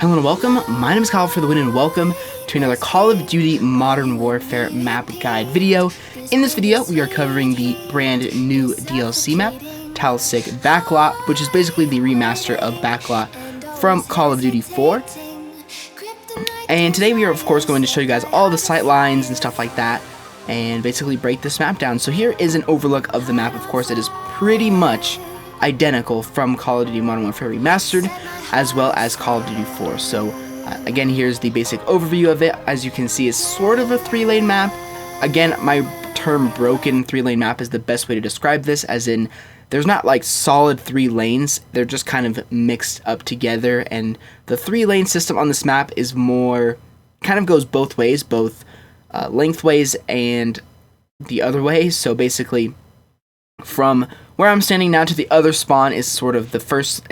Hello and welcome, my name is Kyle FtW and welcome to another Call of Duty Modern Warfare map guide video. In this video, we are covering the brand new DLC map, Talsik Backlot, which is basically the remaster of Backlot from Call of Duty 4. And today we are of course going to show you guys all the sight lines and stuff like that, and basically break this map down. So here is an overlook of the map. Of course, it is pretty much identical from Call of Duty Modern Warfare Remastered as well as Call of Duty 4. So again, here's the basic overview of it. As you can see, it's sort of a 3-lane map. Again, my term broken 3-lane map is the best way to describe this, as in there's not like solid 3 lanes, they're just kind of mixed up together, and the 3-lane system on this map is more, kind of goes both ways, both lengthways and the other way. So basically, from where I'm standing now to the other spawn is sort of the first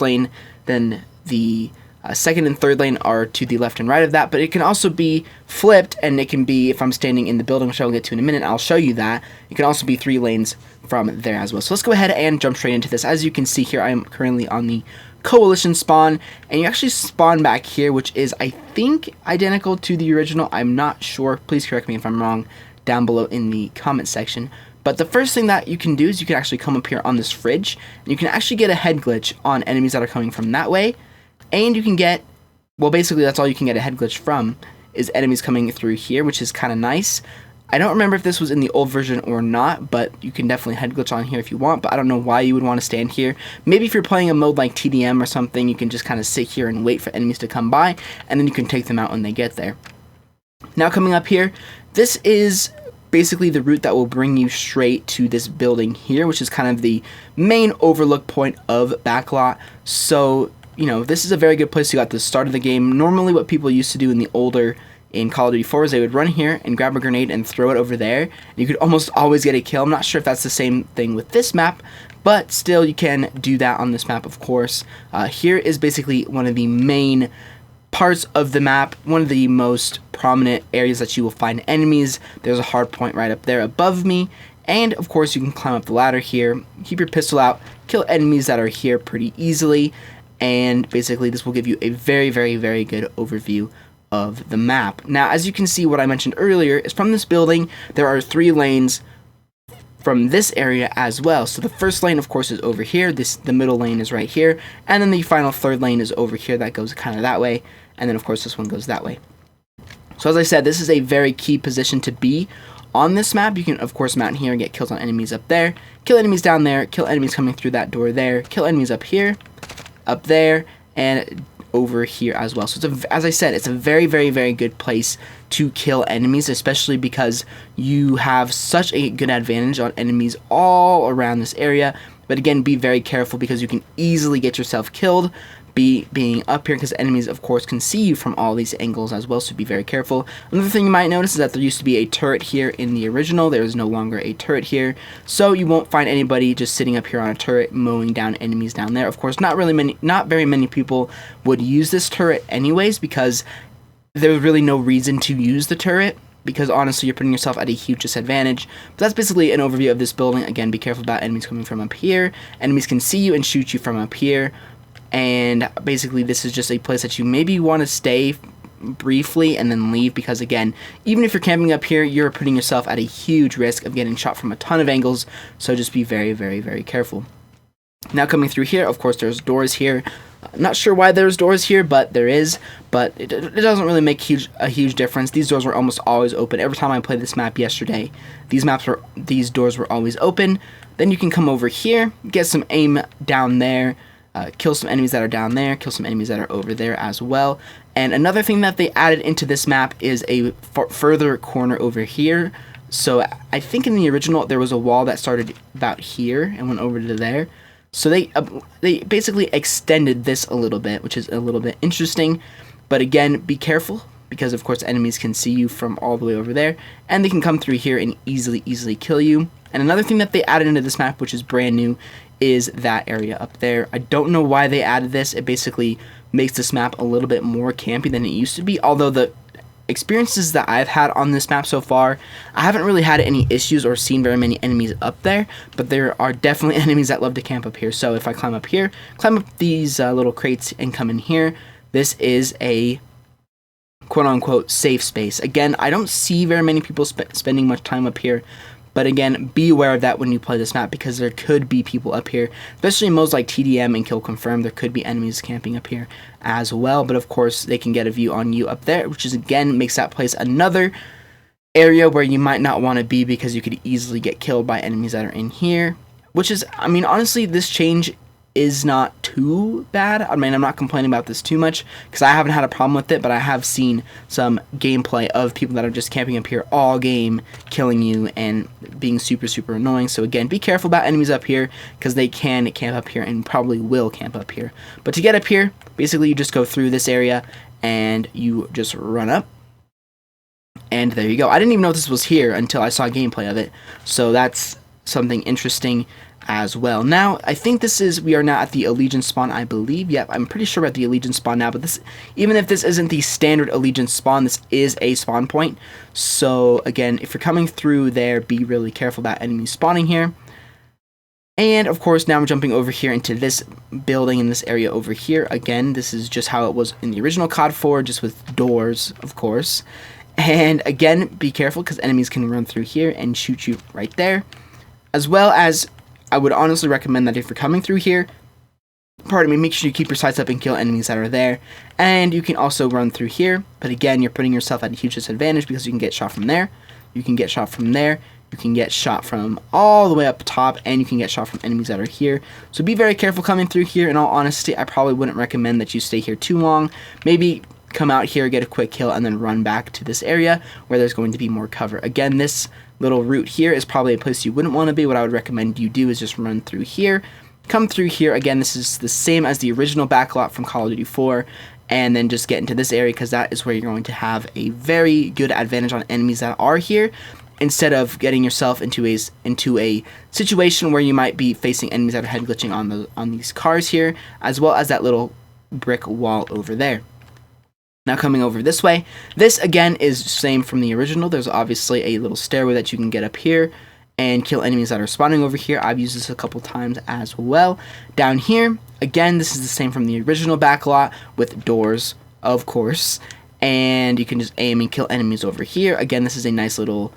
lane, then the second and third lane are to the left and right of that, but it can also be flipped, and it can be, if I'm standing in the building, which I'll get to in a minute, I'll show you that, it can also be 3 lanes from there as well. So let's go ahead and jump straight into this. As you can see here, I am currently on the Coalition spawn, and you actually spawn back here, which is, I think, identical to the original. I'm not sure. Please correct me if I'm wrong down below in the comment section. But the first thing that you can do is you can actually come up here on this fridge, and you can actually get a head glitch on enemies that are coming from that way. And you can get, well, basically that's all you can get a head glitch from, is enemies coming through here, which is kind of nice. I don't remember if this was in the old version or not, but you can definitely head glitch on here if you want, but I don't know why you would want to stand here. Maybe if you're playing a mode like TDM or something, you can just kind of sit here and wait for enemies to come by, and then you can take them out when they get there. Now coming up here, this is basically the route that will bring you straight to this building here, which is kind of the main overlook point of Backlot. So, you know, this is a very good place to go at the start of the game. Normally what people used to do in Call of Duty 4 is they would run here and grab a grenade and throw it over there. You could almost always get a kill. I'm not sure if that's the same thing with this map, but still you can do that on this map, of course. Here is basically one of the main parts of the map, one of the most prominent areas that you will find enemies. There's a hard point right up there above me, and of course you can climb up the ladder here, keep your pistol out, kill enemies that are here pretty easily, and basically this will give you a very, very, very good overview of the map. Now, as you can see, what I mentioned earlier is from this building there are 3 lanes from this area as well. So the first lane, of course, is over here, the middle lane is right here, and then the final third lane is over here, that goes kind of that way, and then of course this one goes that way. So as I said, this is a very key position to be on this map. You can of course mount here and get kills on enemies up there, kill enemies down there, kill enemies coming through that door there, kill enemies up here, up there, and over here as well. So it's as I said, it's a very, very, very good place to kill enemies, especially because you have such a good advantage on enemies all around this area. But again, be very careful because you can easily get yourself killed being up here, because enemies of course can see you from all these angles as well, so be very careful. Another thing you might notice is that there used to be a turret here in the original. There is no longer a turret here, so you won't find anybody just sitting up here on a turret mowing down enemies down there. Of course, not very many people would use this turret anyways, because there's really no reason to use the turret, because honestly you're putting yourself at a huge disadvantage. But that's basically an overview of this building. Again, be careful about enemies coming from up here. Enemies can see you and shoot you from up here. And basically this is just a place that you maybe want to stay briefly and then leave, because again, even if you're camping up here, you're putting yourself at a huge risk of getting shot from a ton of angles, so just be very, very, very careful. Now coming through here, of course there's doors here. Not sure why there's doors here, but there is, but it doesn't really make a huge difference. These doors were almost always open. Every time I played this map yesterday, these doors were always open. Then you can come over here, get some aim down there, kill some enemies that are down there, kill some enemies that are over there as well. And another thing that they added into this map is a further corner over here. So I think in the original there was a wall that started about here and went over to there. So they basically extended this a little bit, which is a little bit interesting. But again, be careful, because of course enemies can see you from all the way over there, and they can come through here and easily kill you. And another thing that they added into this map, which is brand new, is that area up there. I don't know why they added this. It basically makes this map a little bit more campy than it used to be, although the experiences that I've had on this map so far, I haven't really had any issues or seen very many enemies up there, but there are definitely enemies that love to camp up here. So if I climb up here, climb up these little crates and come in here, this is a quote-unquote safe space. Again, I don't see very many people spending much time up here, but again, be aware of that when you play this map, because there could be people up here, especially in modes like TDM and Kill Confirm. There could be enemies camping up here as well, but of course they can get a view on you up there, which is again makes that place another area where you might not want to be, because you could easily get killed by enemies that are in here, which is, I mean, honestly, this change is not too bad. I mean, I'm not complaining about this too much because I haven't had a problem with it, but I have seen some gameplay of people that are just camping up here all game, killing you and being super, super annoying. So again, be careful about enemies up here, because they can camp up here and probably will camp up here. But to get up here, basically you just go through this area and you just run up. And there you go. I didn't even know this was here until I saw gameplay of it. So that's something interesting as well. Now, I think we are now at the Allegiance spawn, I believe. Yep, I'm pretty sure we're at the Allegiance spawn now, but this, even if this isn't the standard Allegiance spawn, this is a spawn point. So again, if you're coming through there, be really careful about enemies spawning here. And of course, now I'm jumping over here into this building in this area over here. Again, this is just how it was in the original COD 4, just with doors, of course. And again, be careful, because enemies can run through here and shoot you right there. As well as, I would honestly recommend that if you're coming through here, make sure you keep your sights up and kill enemies that are there. And you can also run through here, but again, you're putting yourself at a huge disadvantage, because you can get shot from there, you can get shot from there, you can get shot from all the way up top, and you can get shot from enemies that are here. So be very careful coming through here. In all honesty, I probably wouldn't recommend that you stay here too long. Maybe come out here, get a quick kill, and then run back to this area where there's going to be more cover. Again, this little route here is probably a place you wouldn't want to be. What I would recommend you do is just run through here, come through here. Again, this is the same as the original backlot from Call of Duty 4, and then just get into this area, because that is where you're going to have a very good advantage on enemies that are here, instead of getting yourself into a situation where you might be facing enemies that are head glitching on these cars here, as well as that little brick wall over there. Now coming over this way, this again is the same from the original. There's obviously a little stairway that you can get up here and kill enemies that are spawning over here. I've used this a couple times as well. Down here, again, this is the same from the original backlot with doors, of course. And you can just aim and kill enemies over here. Again, this is a nice little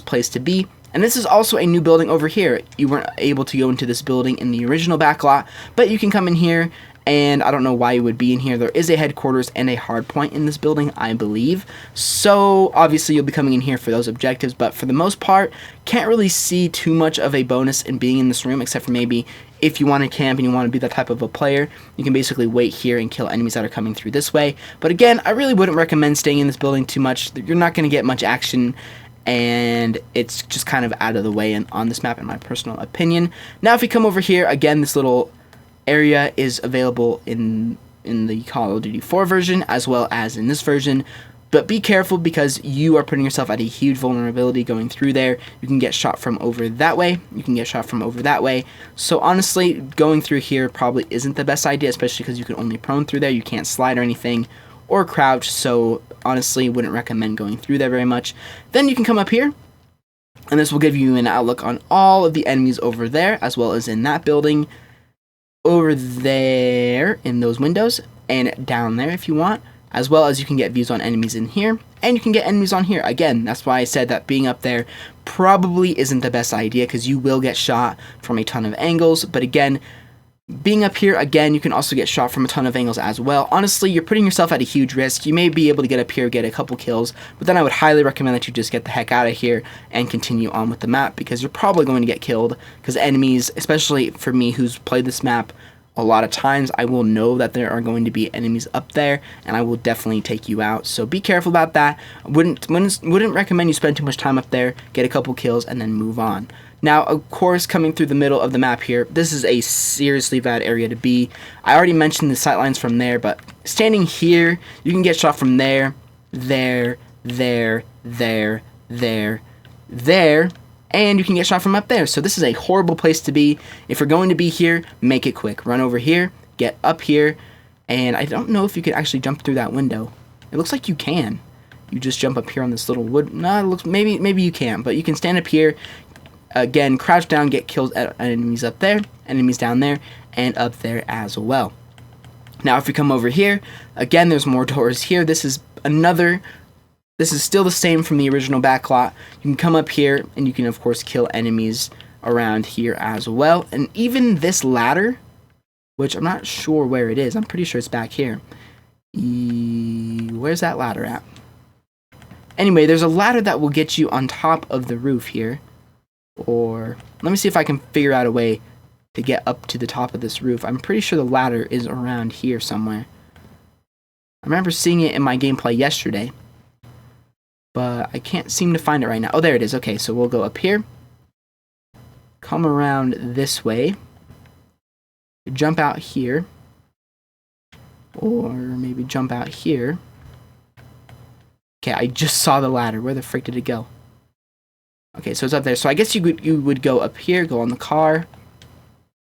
place to be. And this is also a new building over here. You weren't able to go into this building in the original backlot, but you can come in here. And I don't know why you would be in here. There is a headquarters and a hard point in this building, I believe. So obviously you'll be coming in here for those objectives, but for the most part, can't really see too much of a bonus in being in this room, except for maybe if you want to camp and you want to be that type of a player, you can basically wait here and kill enemies that are coming through this way. But again, I really wouldn't recommend staying in this building too much. You're not going to get much action, and it's just kind of out of the way on this map, in my personal opinion. Now if you come over here, again, this little area is available in the Call of Duty 4 version as well as in this version, but be careful, because you are putting yourself at a huge vulnerability going through there. You can get shot from over that way, you can get shot from over that way. So honestly, going through here probably isn't the best idea, especially because you can only prone through there. You can't slide or anything or crouch, so honestly wouldn't recommend going through there very much. Then you can come up here, and this will give you an outlook on all of the enemies over there, as well as in that building over there in those windows, and down there if you want, as well as you can get views on enemies in here, and you can get enemies on here. Again, that's why I said that being up there probably isn't the best idea, because you will get shot from a ton of angles. But again, being up here, again, you can also get shot from a ton of angles as well. Honestly, you're putting yourself at a huge risk. You may be able to get up here, get a couple kills, but then I would highly recommend that you just get the heck out of here and continue on with the map, because you're probably going to get killed, because enemies, especially for me who's played this map a lot of times, I will know that there are going to be enemies up there, and I will definitely take you out. So be careful about that. Wouldn't recommend you spend too much time up there, get a couple kills, and then move on. Now, of course, coming through the middle of the map here, this is a seriously bad area to be. I already mentioned the sightlines from there, but standing here, you can get shot from there, there, there, there, there, there, and you can get shot from up there. So this is a horrible place to be. If you're going to be here, make it quick. Run over here, get up here, and I don't know if you could actually jump through that window. It looks like you can. you just jump up here on this little wood. No, it looks maybe you can't, but you can stand up here. Again, crouch down, get kills at enemies up there, enemies down there, and up there as well. Now, if we come over here, again, there's more doors here. This is still the same from the original backlot. You can come up here, and you can, of course, kill enemies around here as well. And even this ladder, which I'm not sure where it is. I'm pretty sure it's back here. Where's that ladder at? Anyway, there's a ladder that will get you on top of the roof here. Or, let me see if I can figure out a way to get up to the top of this roof. I'm pretty sure the ladder is around here somewhere. I remember seeing it in my gameplay yesterday, but I can't seem to find it right now. Oh, there it is. Okay, so we'll go up here, come around this way, jump out here, or maybe jump out here. Okay, I just saw the ladder. Where the frick did it go? Okay, so it's up there. So I guess you would go up here, go on the car.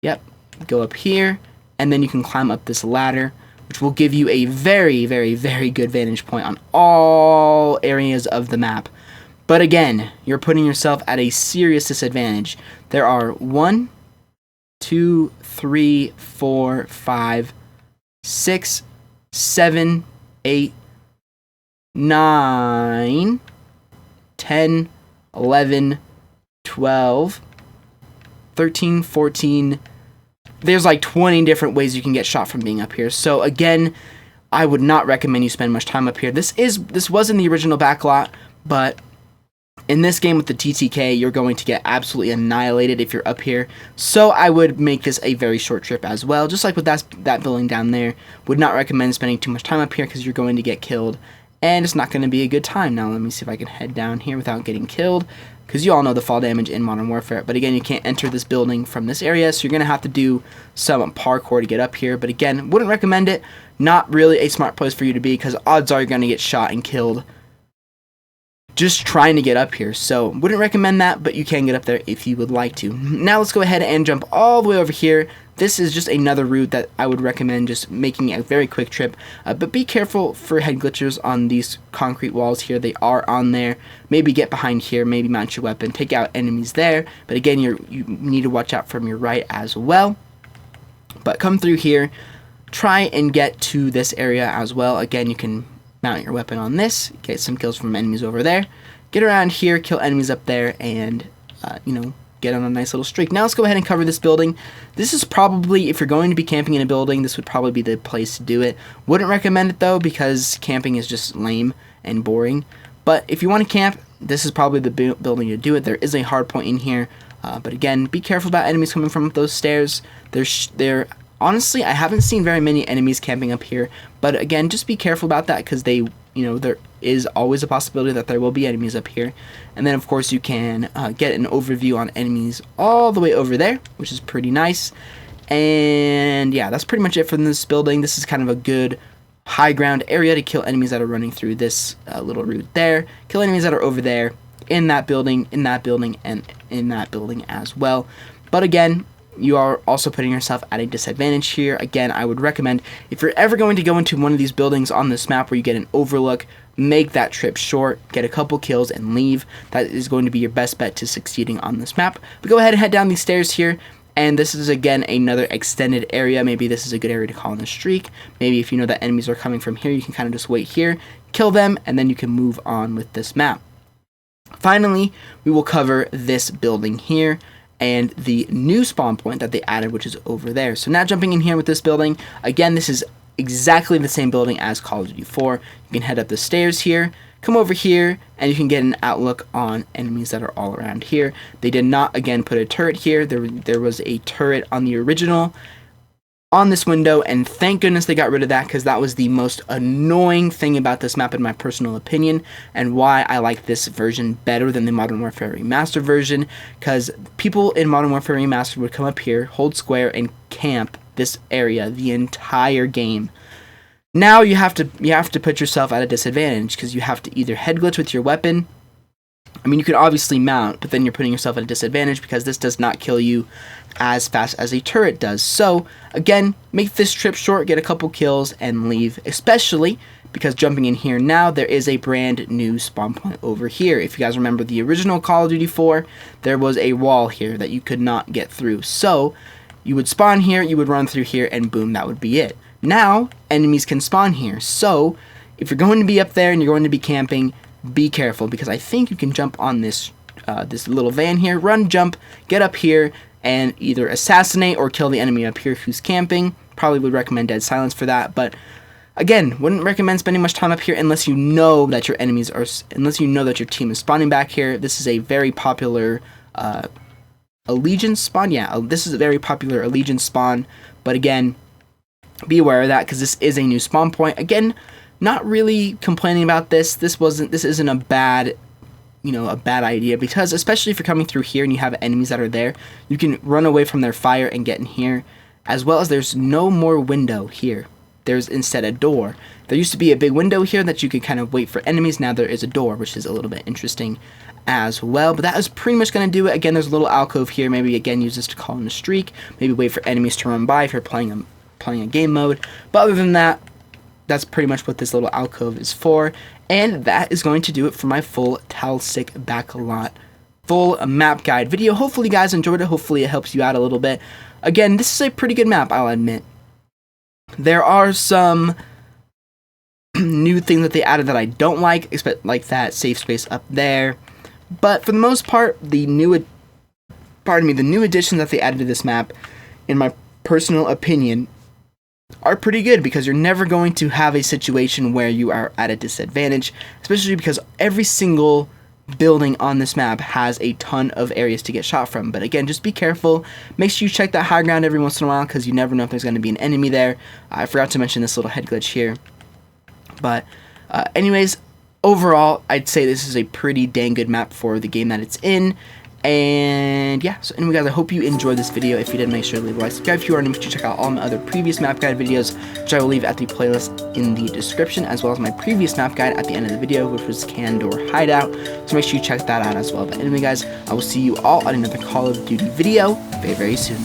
Yep, go up here, and then you can climb up this ladder, which will give you a very, very, very good vantage point on all areas of the map. But again, you're putting yourself at a serious disadvantage. There are 1, 2, 3, 4, 5, 6, 7, 8, 9, 10, 11, 12, 13, 14. There's like 20 different ways you can get shot from being up here. So again, I would not recommend you spend much time up here. This was in the original backlot, but in this game with the TTK, you're going to get absolutely annihilated if you're up here. So I would make this a very short trip as well. Just like with that building down there, would not recommend spending too much time up here because you're going to get killed. And it's not going to be a good time. Now let me see if I can head down here without getting killed, because you all know the fall damage in Modern Warfare. But again, you can't enter this building from this area, so you're going to have to do some parkour to get up here. But again, wouldn't recommend it. Not really a smart place for you to be, because odds are you're going to get shot and killed just trying to get up here. So wouldn't recommend that, but you can get up there if you would like to. Now let's go ahead and jump all the way over here. This is just another route that I would recommend just making a very quick trip, but be careful for head glitchers on these concrete walls here. They are on there. Maybe get behind here, maybe mount your weapon, take out enemies there, but again, you need to watch out from your right as well. But come through here, try and get to this area as well. Again, you can mount your weapon on this, get some kills from enemies over there, get around here, kill enemies up there, and get on a nice little streak. Now let's go ahead and cover this building. This is probably, if you're going to be camping in a building, this would probably be the place to do it. Wouldn't recommend it though, because camping is just lame and boring. But if you want to camp, this is probably the building to do it. There is a hard point in here, but again, be careful about enemies coming from those stairs. Honestly, I haven't seen very many enemies camping up here, but again, just be careful about that, because there is always a possibility that there will be enemies up here. And then of course you can get an overview on enemies all the way over there, which is pretty nice. And yeah, that's pretty much it for this building. This is kind of a good high ground area to kill enemies that are running through this little route there, kill enemies that are over there, in that building, and in that building as well. But again, you are also putting yourself at a disadvantage here. Again, I would recommend, if you're ever going to go into one of these buildings on this map where you get an overlook, make that trip short, get a couple kills, and leave. That is going to be your best bet to succeeding on this map. But go ahead and head down these stairs here, and this is again another extended area. Maybe this is a good area to call in a streak. Maybe if you know that enemies are coming from here, you can kind of just wait here, kill them, and then you can move on with this map. Finally, we will cover this building here and the new spawn point that they added, which is over there. So now jumping in here with this building, again, this is exactly the same building as Call of Duty 4. You can head up the stairs here, come over here, and you can get an outlook on enemies that are all around here. They did not, again, put a turret here. There was a turret on the original on this window, and thank goodness they got rid of that, because that was the most annoying thing about this map in my personal opinion, and why I like this version better than the Modern Warfare Remastered version, because people in Modern Warfare Remastered would come up here, hold square, and camp this area the entire game. Now you have to put yourself at a disadvantage, because you have to either head glitch with your weapon, I mean, you could obviously mount, but then you're putting yourself at a disadvantage because this does not kill you as fast as a turret does. So, again, make this trip short, get a couple kills, and leave, especially because jumping in here now, there is a brand new spawn point over here. If you guys remember the original Call of Duty 4, there was a wall here that you could not get through. So, you would spawn here, you would run through here, and boom, that would be it. Now, enemies can spawn here. So, if you're going to be up there and you're going to be camping, be careful, because I think you can jump on this this little van here, run, jump, get up here, and either assassinate or kill the enemy up here who's camping. Probably would recommend Dead Silence for that, but again, wouldn't recommend spending much time up here unless you know that your enemies are, unless you know that your team is spawning back here. This is a very popular allegiance spawn. Yeah, this is a very popular allegiance spawn, but again, be aware of that because this is a new spawn point. Again, not really complaining about this. This isn't a bad, a bad idea, because especially if you're coming through here and you have enemies that are there, you can run away from their fire and get in here, as well as there's no more window here. There's instead a door. There used to be a big window here that you could kind of wait for enemies. Now there is a door, which is a little bit interesting as well. But that is pretty much going to do it. Again, there's a little alcove here. Maybe again use this to call in a streak. Maybe wait for enemies to run by if you're playing a game mode. But other than that, that's pretty much what this little alcove is for. And that is going to do it for my full Talsik Backlot full map guide video. Hopefully you guys enjoyed it. Hopefully it helps you out a little bit. Again, this is a pretty good map, I'll admit. There are some new things that they added that I don't like that safe space up there. But for the most part, the new additions that they added to this map, in my personal opinion, are pretty good, because you're never going to have a situation where you are at a disadvantage, especially because every single building on this map has a ton of areas to get shot from. But again, just be careful. Make sure you check that high ground every once in a while, because you never know if there's going to be an enemy there. I forgot to mention this little head glitch here. But anyways, overall, I'd say this is a pretty dang good map for the game that it's in. And yeah, so anyway guys, I hope you enjoyed this video. If you did, make sure to leave a like, subscribe if you are new, to check out all my other previous map guide videos, which I will leave at the playlist in the description, as well as my previous map guide at the end of the video, which was Candor Hideout, so make sure you check that out as well. But anyway guys, I will see you all on another Call of Duty video very, very soon.